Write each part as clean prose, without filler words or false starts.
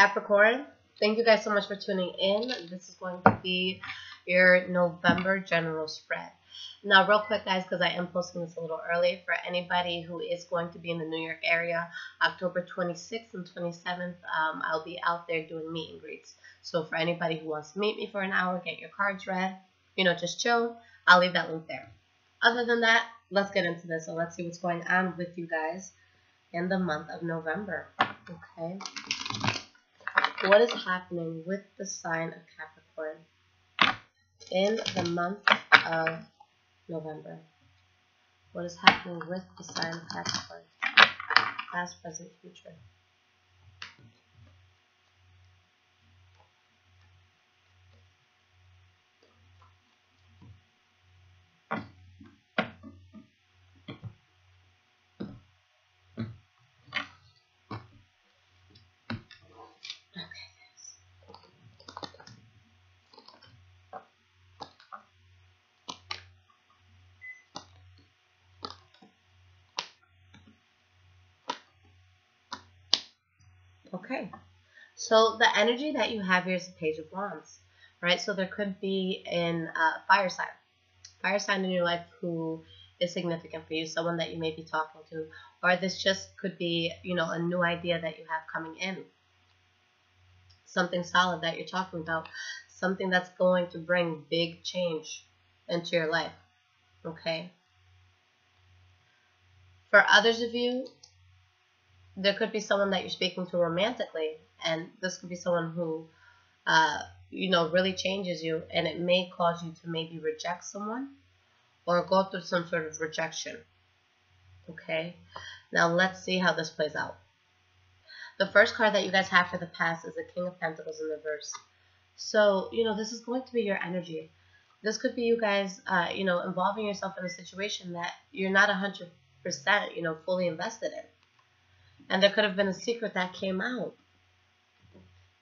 Capricorn, thank you guys so much for tuning in. This is going to be your November general spread. Now, real quick, guys, because I am posting this a little early, for anybody who is going to be in the New York area, October 26th and 27th, I'll be out there doing meet and greets. So for anybody who wants to meet me for an hour, get your cards read, just chill, I'll leave that link there. Other than that, let's get into this. So let's see what's going on with you guys in the month of November. Okay. What is happening with the sign of Capricorn in the month of November? What is happening with the sign of Capricorn? Past, present, future. Okay, so the energy that you have here is the Page of Wands, right? So there could be a fire sign in your life who is significant for you, someone that you may be talking to, or this just could be, a new idea that you have coming in, something solid that you're talking about, something that's going to bring big change into your life, okay? For others of you, there could be someone that you're speaking to romantically, and this could be someone who, really changes you, and it may cause you to maybe reject someone or go through some sort of rejection. Okay, now let's see how this plays out. The first card that you guys have for the past is the King of Pentacles in reverse. So, this is going to be your energy. This could be you guys, involving yourself in a situation that you're not 100%, fully invested in. And there could have been a secret that came out.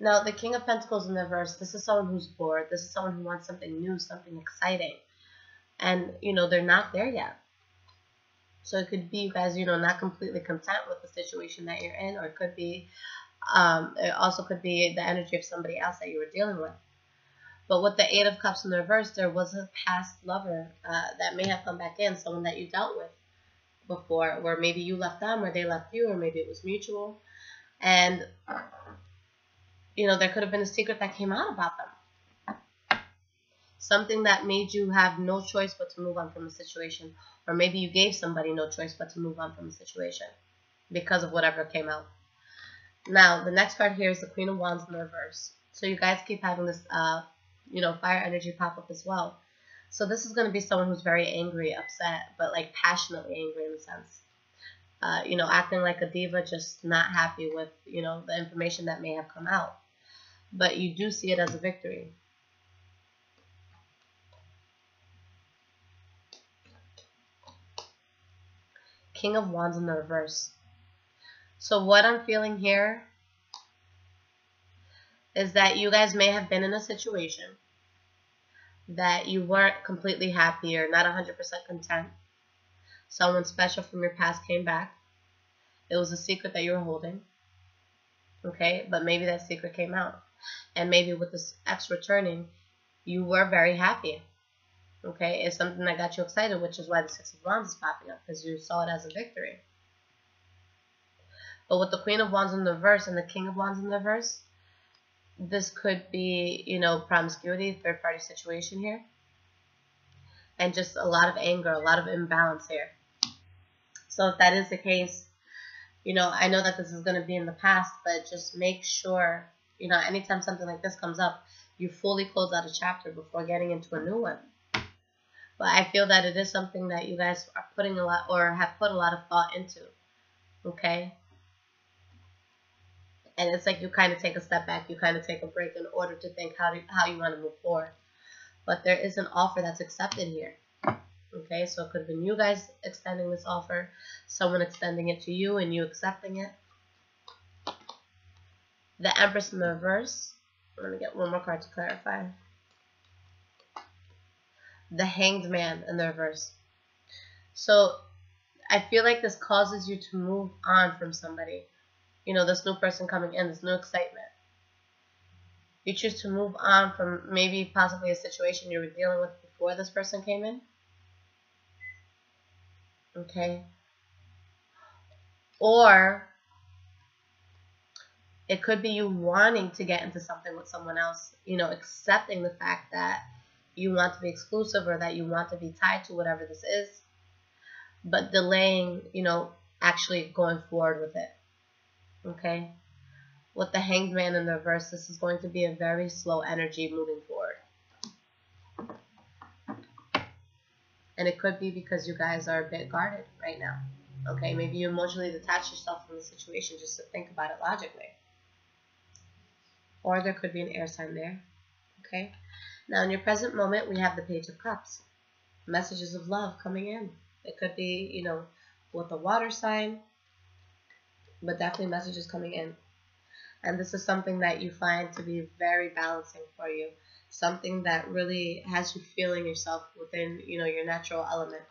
Now, the King of Pentacles in reverse, this is someone who's bored. This is someone who wants something new, something exciting. And, they're not there yet. So it could be you guys, not completely content with the situation that you're in. Or it could be, it also could be the energy of somebody else that you were dealing with. But with the Eight of Cups in the reverse, there was a past lover that may have come back in, someone that you dealt with before, where maybe you left them or they left you, or maybe it was mutual, and there could have been a secret that came out about them, something that made you have no choice but to move on from the situation, or maybe you gave somebody no choice but to move on from the situation because of whatever came out. Now the next card here is the Queen of Wands in the reverse. So you guys keep having this fire energy pop up as well. So this is going to be someone who's very angry, upset, but like passionately angry in a sense. Acting like a diva, just not happy with, the information that may have come out. But you do see it as a victory. King of Wands in the reverse. So what I'm feeling here is that you guys may have been in a situation that you weren't completely happy or not 100% content. Someone special from your past came back. It was a secret that you were holding. Okay, but maybe that secret came out. And maybe with this ex returning, you were very happy. Okay, it's something that got you excited, which is why the Six of Wands is popping up, because you saw it as a victory. But with the Queen of Wands in the reverse and the King of Wands in the reverse, this could be, promiscuity, third-party situation here. And just a lot of anger, a lot of imbalance here. So if that is the case, I know that this is going to be in the past, but just make sure, anytime something like this comes up, you fully close out a chapter before getting into a new one. But I feel that it is something that you guys are putting a lot, or have put a lot of thought into. Okay? And it's like you kind of take a step back, you kind of take a break in order to think how you want to move forward. But there is an offer that's accepted here. Okay, so it could have been you guys extending this offer, someone extending it to you, and you accepting it. The Empress in the reverse. I'm going to get one more card to clarify. The Hanged Man in the reverse. So I feel like this causes you to move on from somebody. This new person coming in, this new excitement. You choose to move on from maybe possibly a situation you were dealing with before this person came in. Okay. Or it could be you wanting to get into something with someone else, you know, accepting the fact that you want to be exclusive or that you want to be tied to whatever this is, but delaying, you know, actually going forward with it. Okay? With the Hanged Man in the reverse, this is going to be a very slow energy moving forward. And it could be because you guys are a bit guarded right now. Okay? Maybe you emotionally detach yourself from the situation just to think about it logically. Or there could be an air sign there. Okay? Now, in your present moment, we have the Page of Cups. Messages of love coming in. It could be, you know, with a water sign, but definitely messages coming in. And this is something that you find to be very balancing for you. Something that really has you feeling yourself within, you know, your natural element.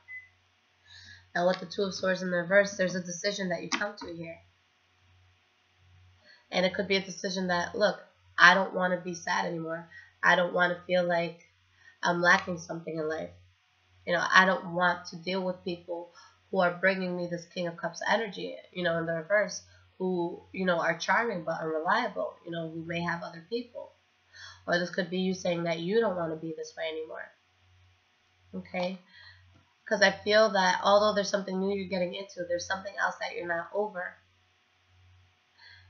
Now, with the Two of Swords in the reverse, there's a decision that you come to here. And it could be a decision that, look, I don't want to be sad anymore. I don't want to feel like I'm lacking something in life. You know, I don't want to deal with people who are bringing me this King of Cups energy, you know, in the reverse, who, you know, are charming but unreliable, you know, who may have other people. Or this could be you saying that you don't want to be this way anymore. Okay? Because I feel that although there's something new you're getting into, there's something else that you're not over.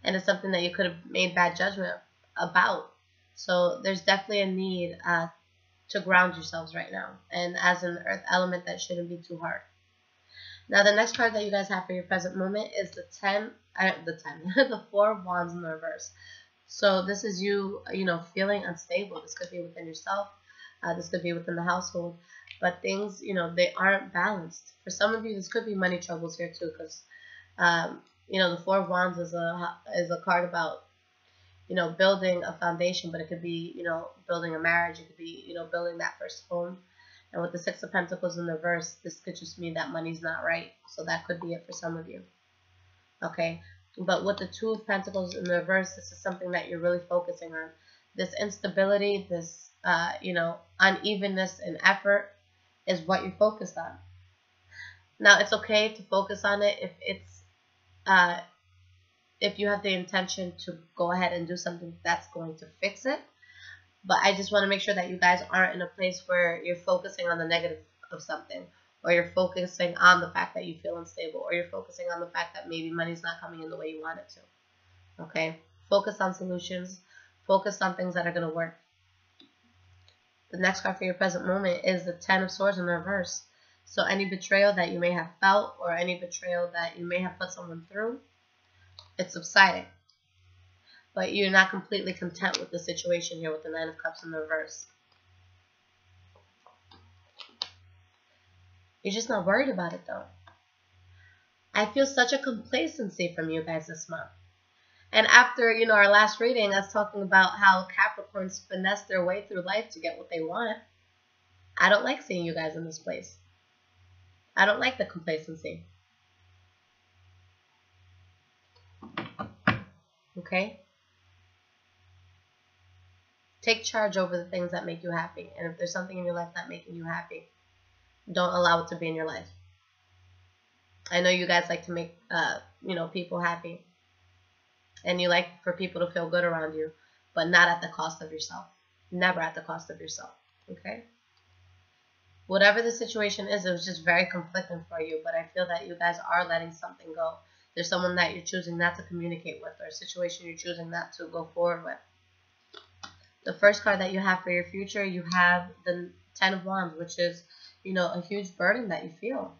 And it's something that you could have made bad judgment about. So there's definitely a need to ground yourselves right now. And as an earth element, that shouldn't be too hard. Now, the next card that you guys have for your present moment is the the Four of Wands in the reverse. So this is you, you know, feeling unstable. This could be within yourself. This could be within the household. But things, you know, they aren't balanced. For some of you, this could be money troubles here too, because, you know, the Four of Wands is a card about, you know, building a foundation, but it could be, you know, building a marriage. It could be, you know, building that first home. And with the Six of Pentacles in the reverse, this could just mean that money's not right. So that could be it for some of you. Okay. But with the Two of Pentacles in the reverse, this is something that you're really focusing on. This instability, this, you know, unevenness in effort is what you're focused on. Now, it's okay to focus on it if it's, if you have the intention to go ahead and do something that's going to fix it. But I just want to make sure that you guys aren't in a place where you're focusing on the negative of something, or you're focusing on the fact that you feel unstable, or you're focusing on the fact that maybe money's not coming in the way you want it to. Okay? Focus on solutions. Focus on things that are going to work. The next card for your present moment is the Ten of Swords in the reverse. So any betrayal that you may have felt, or any betrayal that you may have put someone through, it's subsiding. But you're not completely content with the situation here with the Nine of Cups in the reverse. You're just not worried about it, though. I feel such a complacency from you guys this month. And after, you know, our last reading, I was talking about how Capricorns finesse their way through life to get what they want. I don't like seeing you guys in this place. I don't like the complacency. Okay? Take charge over the things that make you happy. And if there's something in your life not making you happy, don't allow it to be in your life. I know you guys like to make, you know, people happy. And you like for people to feel good around you. But not at the cost of yourself. Never at the cost of yourself. Okay? Whatever the situation is, it was just very conflicting for you. But I feel that you guys are letting something go. There's someone that you're choosing not to communicate with, or a situation you're choosing not to go forward with. The first card that you have for your future, you have the Ten of Wands, which is, you know, a huge burden that you feel.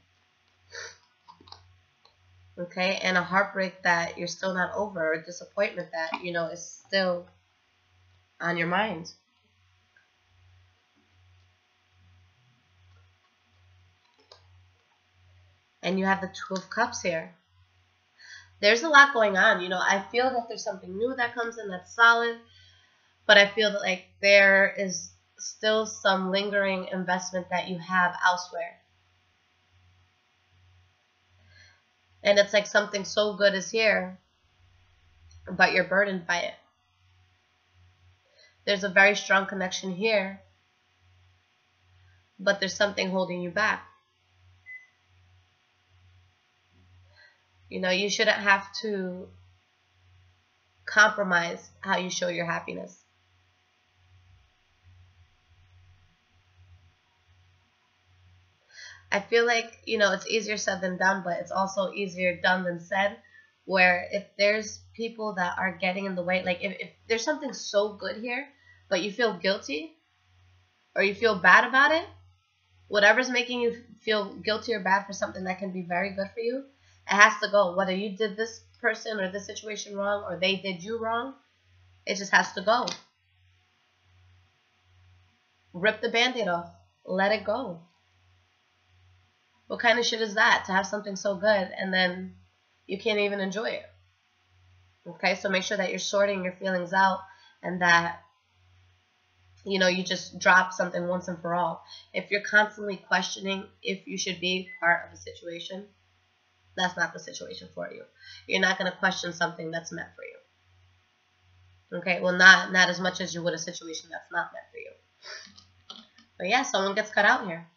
Okay? And a heartbreak that you're still not over, or a disappointment that, you know, is still on your mind. And you have the Two of Cups here. There's a lot going on. You know, I feel that there's something new that comes in that's solid. But I feel that, like, there is still some lingering investment that you have elsewhere. And it's like something so good is here, but you're burdened by it. There's a very strong connection here, but there's something holding you back. You know, you shouldn't have to compromise how you show your happiness. I feel like, you know, it's easier said than done, but it's also easier done than said, where if there's people that are getting in the way, like if there's something so good here, but you feel guilty or you feel bad about it, whatever's making you feel guilty or bad for something that can be very good for you, it has to go. Whether you did this person or this situation wrong or they did you wrong, it just has to go. Rip the Band-Aid off. Let it go. What kind of shit is that, to have something so good and then you can't even enjoy it? Okay, so make sure that you're sorting your feelings out and that, you know, you just drop something once and for all. If you're constantly questioning if you should be part of a situation, that's not the situation for you. You're not going to question something that's meant for you. Okay, well, not as much as you would a situation that's not meant for you. But yeah, someone gets cut out here.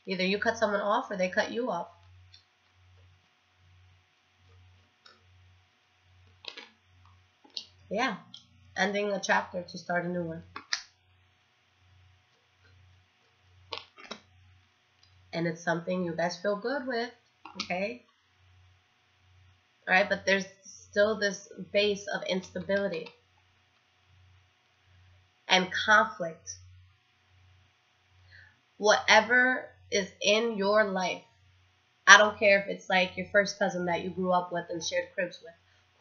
Either you cut someone off or they cut you off. Yeah, ending a chapter to start a new one. And it's something you guys feel good with, okay? All right, but there's still this base of instability and conflict. Whatever is in your life, I don't care if it's like your first cousin that you grew up with and shared cribs with,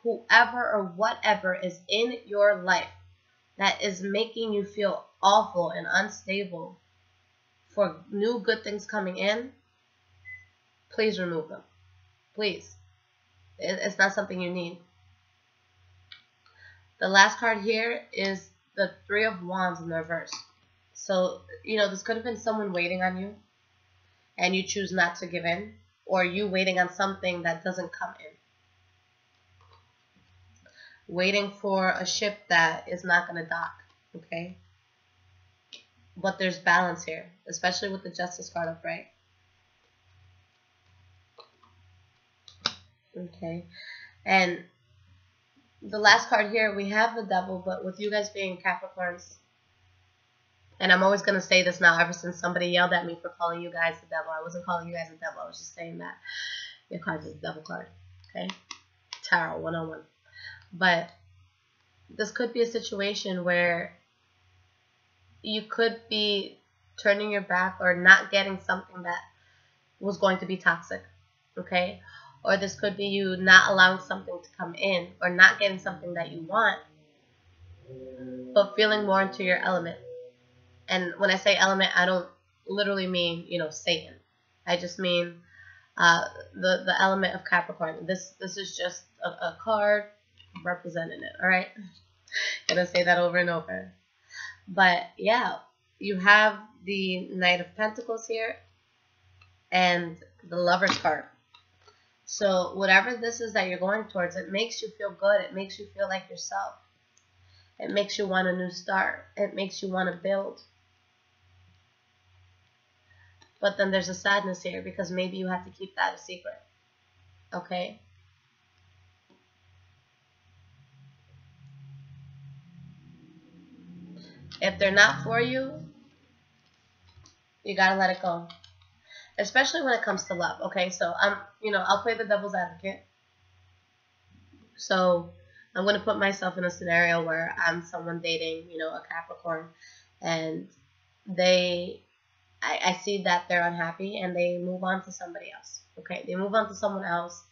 whoever or whatever is in your life that is making you feel awful and unstable for new good things coming in, please remove them. Please. It's not something you need. The last card here is the Three of Wands in the reverse. So, you know, this could have been someone waiting on you and you choose not to give in, or you waiting on something that doesn't come in. Waiting for a ship that is not going to dock, okay? But there's balance here, especially with the Justice card upright. Okay, and the last card here, we have the Devil, but with you guys being Capricorns, and I'm always going to say this now, ever since somebody yelled at me for calling you guys the Devil. I wasn't calling you guys the Devil, I was just saying that your card is the Devil card, okay? Tarot 101. But this could be a situation where you could be turning your back or not getting something that was going to be toxic, okay? Or this could be you not allowing something to come in or not getting something that you want, but feeling more into your element. And when I say element, I don't literally mean, you know, Satan. I just mean the element of Capricorn. This is just a card representing it, all right? Gonna say that over and over. But yeah, you have the Knight of Pentacles here and the Lover's card. So whatever this is that you're going towards, it makes you feel good. It makes you feel like yourself. It makes you want a new start. It makes you want to build. But then there's a sadness here because maybe you have to keep that a secret. Okay? If they're not for you, you gotta let it go. Especially when it comes to love. Okay, so I'll play the devil's advocate. So I'm gonna put myself in a scenario where I'm someone dating, you know, a Capricorn, and I see that they're unhappy and they move on to somebody else. Okay, they move on to someone else.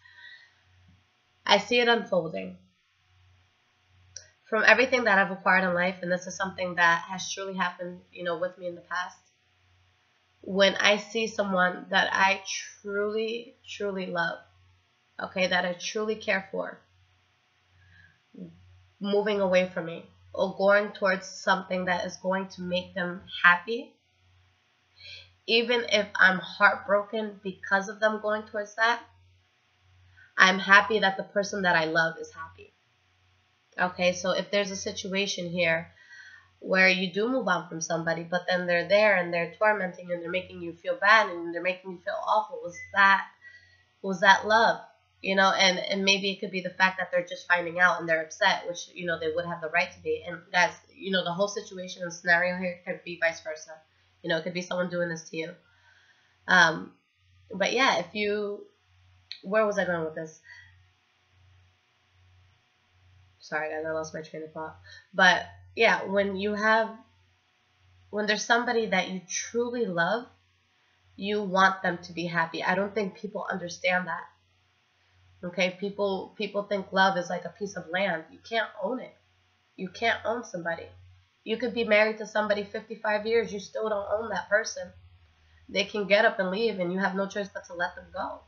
I see it unfolding. From everything that I've acquired in life, and this is something that has truly happened, you know, with me in the past. When I see someone that I truly, truly love, okay, that I truly care for, moving away from me or going towards something that is going to make them happy, even if I'm heartbroken because of them going towards that, I'm happy that the person that I love is happy. Okay, so if there's a situation here where you do move on from somebody, but then they're there and they're tormenting you and they're making you feel bad and they're making you feel awful. Was that love? You know, and maybe it could be the fact that they're just finding out and they're upset, which, you know, they would have the right to be. And guys, you know, the whole situation and scenario here could be vice versa. You know, it could be someone doing this to you. But yeah, if you, where was I going with this? Sorry guys, I lost my train of thought. But yeah, when there's somebody that you truly love, you want them to be happy. I don't think people understand that. Okay, people think love is like a piece of land. You can't own it. You can't own somebody. You could be married to somebody 55 years. You still don't own that person. They can get up and leave, and you have no choice but to let them go.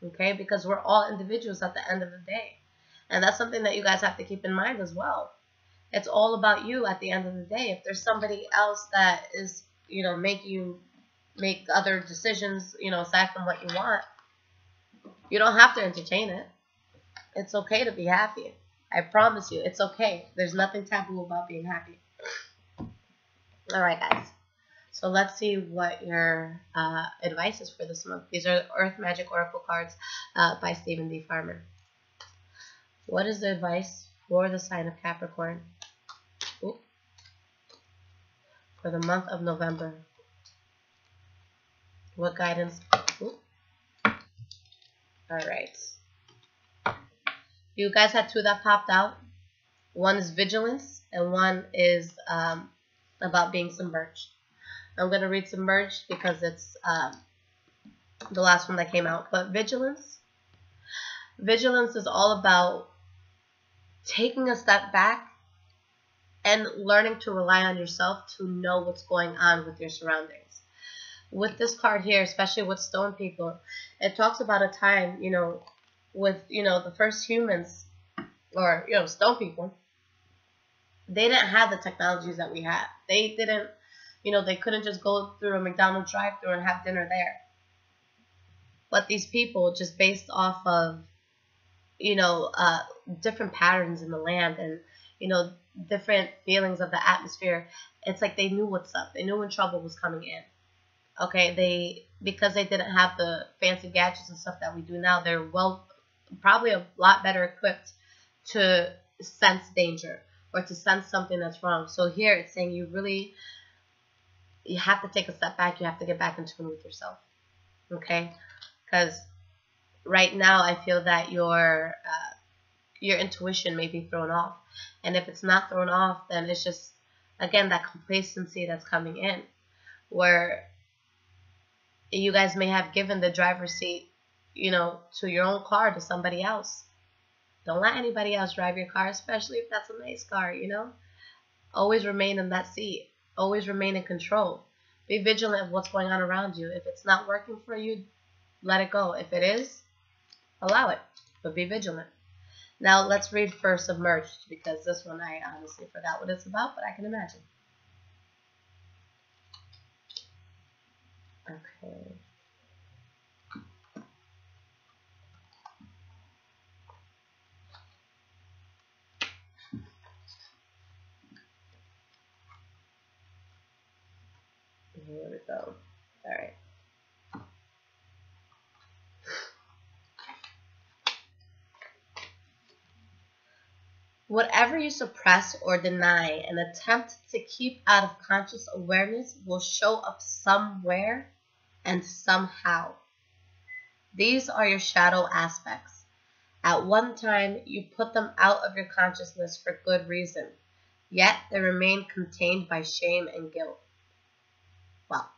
Okay, because we're all individuals at the end of the day. And that's something that you guys have to keep in mind as well. It's all about you at the end of the day. If there's somebody else that is, you know, make you make other decisions, you know, aside from what you want, you don't have to entertain it. It's okay to be happy. I promise you, it's okay. There's nothing taboo about being happy. All right, guys. So let's see what your advice is for this month. These are Earth Magic Oracle cards by Stephen D. Farmer. What is the advice for the sign of Capricorn for the month of November? What guidance? All right. You guys had two that popped out. One is vigilance, and one is about being submerged. I'm going to read submerged because it's the last one that came out. But vigilance is all about taking a step back and learning to rely on yourself to know what's going on with your surroundings. With this card here, especially with stone people, it talks about a time, you know, with, you know, the first humans, or, you know, stone people. They didn't have the technologies that we have. They didn't, you know, they couldn't just go through a McDonald's drive-thru and have dinner there. But these people, just based off of, you know, different patterns in the land and, you know, different feelings of the atmosphere, it's like they knew what's up. They knew when trouble was coming in. Okay, because they didn't have the fancy gadgets and stuff that we do now, they're probably a lot better equipped to sense danger or to sense something that's wrong. So here it's saying you have to take a step back. You have to get back in tune with yourself. Okay, because right now I feel that your intuition may be thrown off, and if it's not thrown off, then it's just, again, that complacency that's coming in, where you guys may have given the driver's seat, you know, to your own car to somebody else. Don't let anybody else drive your car, especially if that's a nice car, you know. Always remain in that seat. Always remain in control. Be vigilant of what's going on around you. If it's not working for you, let it go. If it is, allow it, but be vigilant. Now let's read for Submerged, because this one I honestly forgot what it's about, but I can imagine. Okay. Here we go. All right. Whatever you suppress or deny and attempt to keep out of conscious awareness will show up somewhere and somehow. These are your shadow aspects. At one time, you put them out of your consciousness for good reason, yet they remain contained by shame and guilt. Well,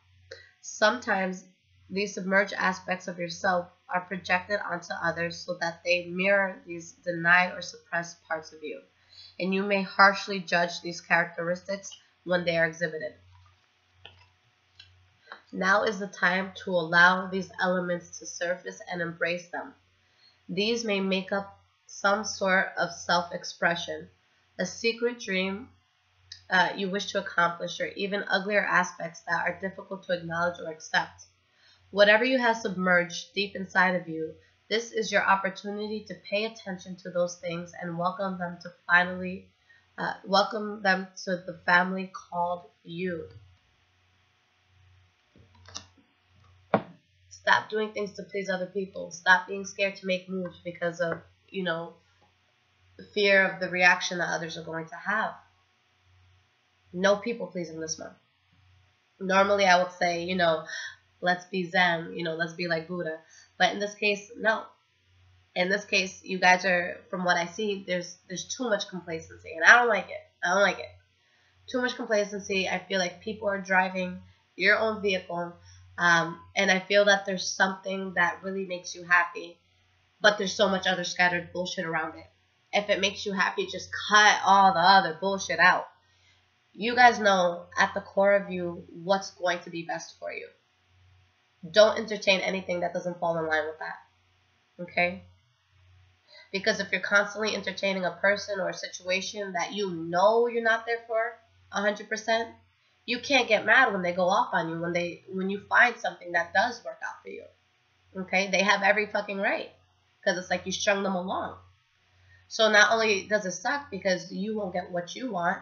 sometimes these submerged aspects of yourself are projected onto others so that they mirror these denied or suppressed parts of you, and you may harshly judge these characteristics when they are exhibited. Now is the time to allow these elements to surface and embrace them. These may make up some sort of self-expression, a secret dream you wish to accomplish, or even uglier aspects that are difficult to acknowledge or accept. Whatever you have submerged deep inside of you, this is your opportunity to pay attention to those things and welcome them to finally Welcome them to the family called you. Stop doing things to please other people. Stop being scared to make moves because of, the fear of the reaction that others are going to have. No people pleasing this month. Normally I would say, let's be Zen, let's be like Buddha. But in this case, no. In this case, you guys are, from what I see, there's too much complacency. And I don't like it. I don't like it. Too much complacency. I feel like people are driving your own vehicle. And I feel that there's something that really makes you happy. But there's so much other scattered bullshit around it. If it makes you happy, just cut all the other bullshit out. You guys know at the core of you what's going to be best for you. Don't entertain anything that doesn't fall in line with that. Okay? Because if you're constantly entertaining a person or a situation that you know you're not there for 100%, you can't get mad when they go off on you, when you find something that does work out for you. Okay? They have every fucking right. Because it's like you strung them along. So not only does it suck because you won't get what you want,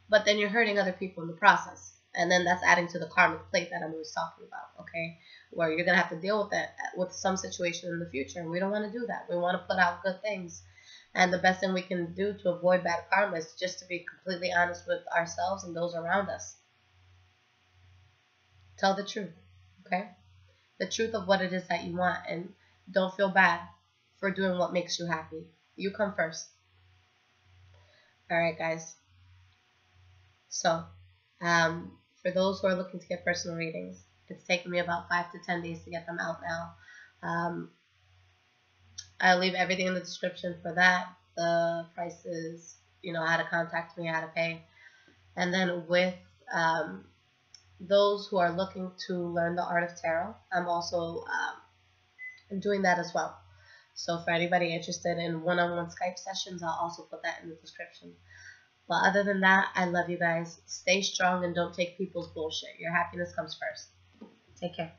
but then you're hurting other people in the process. And then that's adding to the karmic plate that I'm always talking about, okay? Where you're going to have to deal with it with some situation in the future. And we don't want to do that. We want to put out good things. And the best thing we can do to avoid bad karma is just to be completely honest with ourselves and those around us. Tell the truth, okay? The truth of what it is that you want. And don't feel bad for doing what makes you happy. You come first. All right, guys. So, for those who are looking to get personal readings, it's taken me about 5 to 10 days to get them out now. I'll leave everything in the description for that. The prices, how to contact me, how to pay. And then with those who are looking to learn the art of tarot, I'm also doing that as well. So for anybody interested in one-on-one Skype sessions, I'll also put that in the description. But other than that, I love you guys. Stay strong and don't take people's bullshit. Your happiness comes first. Take care.